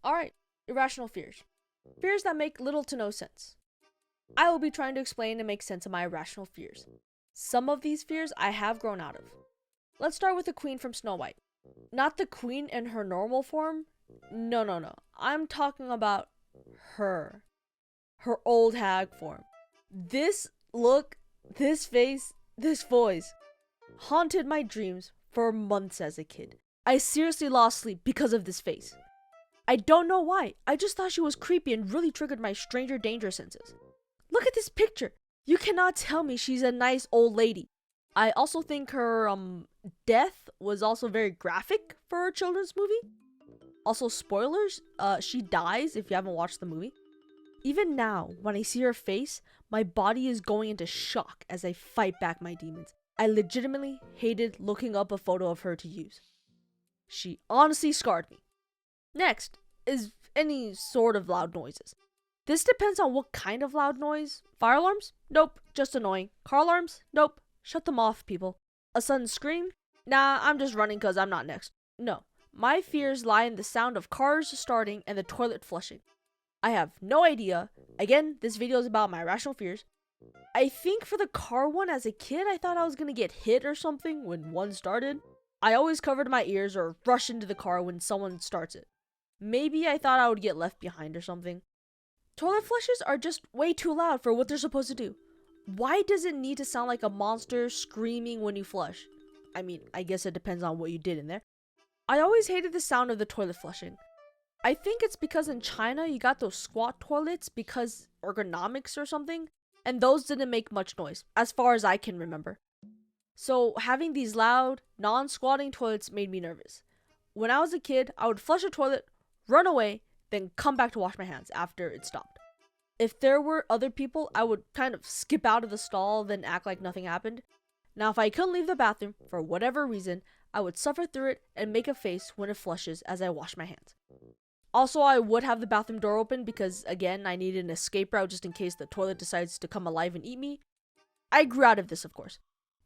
Alright, irrational fears. Fears that make little to no sense. I will be trying to explain and make sense of my irrational fears. Some of these fears I have grown out of. Let's start with the queen from Snow White. Not the queen in her normal form. No. I'm talking about her. Her old hag form. This look, this face, this voice haunted my dreams for months as a kid. I seriously lost sleep because of this face. I don't know why. I just thought she was creepy and really triggered my stranger danger senses. Look at this picture. You cannot tell me she's a nice old lady. I also think her death was also very graphic for a children's movie. Also, spoilers, she dies if you haven't watched the movie. Even now, when I see her face, my body is going into shock as I fight back my demons. I legitimately hated looking up a photo of her to use. She honestly scarred me. Next is any sort of loud noises. This depends on what kind of loud noise. Fire alarms? Nope, just annoying. Car alarms? Nope, shut them off, people. A sudden scream? Nah, I'm just running because I'm not next. No, my fears lie in the sound of cars starting and the toilet flushing. I have no idea. Again, this video is about my irrational fears. I think for the car one as a kid, I thought I was gonna get hit or something when one started. I always covered my ears or rushed into the car when someone starts it. Maybe I thought I would get left behind or something. Toilet flushes are just way too loud for what they're supposed to do. Why does it need to sound like a monster screaming when you flush? I mean, I guess it depends on what you did in there. I always hated the sound of the toilet flushing. I think it's because in China you got those squat toilets because ergonomics or something, and those didn't make much noise, as far as I can remember. So having these loud, non-squatting toilets made me nervous. When I was a kid, I would flush a toilet, run away, then come back to wash my hands after it stopped. If there were other people, I would kind of skip out of the stall, then act like nothing happened. Now, if I couldn't leave the bathroom, for whatever reason, I would suffer through it and make a face when it flushes as I wash my hands. Also, I would have the bathroom door open because, again, I needed an escape route just in case the toilet decides to come alive and eat me. I grew out of this, of course.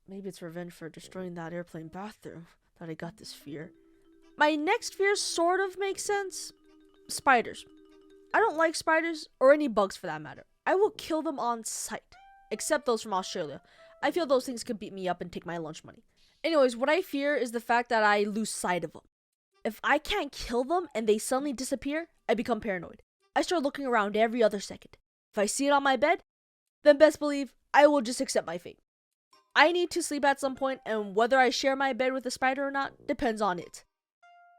Maybe it's revenge for destroying that airplane bathroom that I got this fear. My next fear sort of makes sense. Spiders. I don't like spiders, or any bugs for that matter. I will kill them on sight. Except those from Australia. I feel those things could beat me up and take my lunch money. Anyways, what I fear is the fact that I lose sight of them. If I can't kill them and they suddenly disappear, I become paranoid. I start looking around every other second. If I see it on my bed, then best believe I will just accept my fate. I need to sleep at some point, and whether I share my bed with a spider or not depends on it.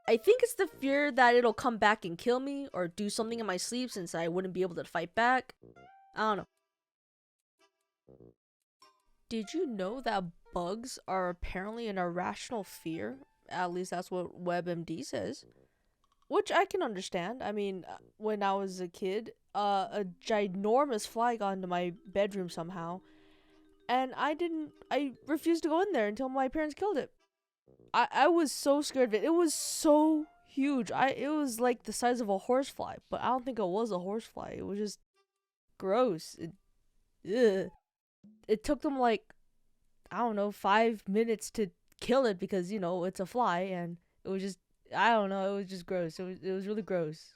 I think it's the fear that it'll come back and kill me or do something in my sleep since I wouldn't be able to fight back. I don't know. Did you know that bugs are apparently an irrational fear? At least that's what WebMD says. Which I can understand. I mean, when I was a kid, a ginormous fly got into my bedroom somehow. And I refused to go in there until my parents killed it. I was so scared of it. It was so huge. It was like the size of a horsefly, but I don't think it was a horsefly. It was just gross. It took them like, I don't know, 5 minutes to kill it because, it's a fly, and it was just, I don't know, it was just gross. It was really gross.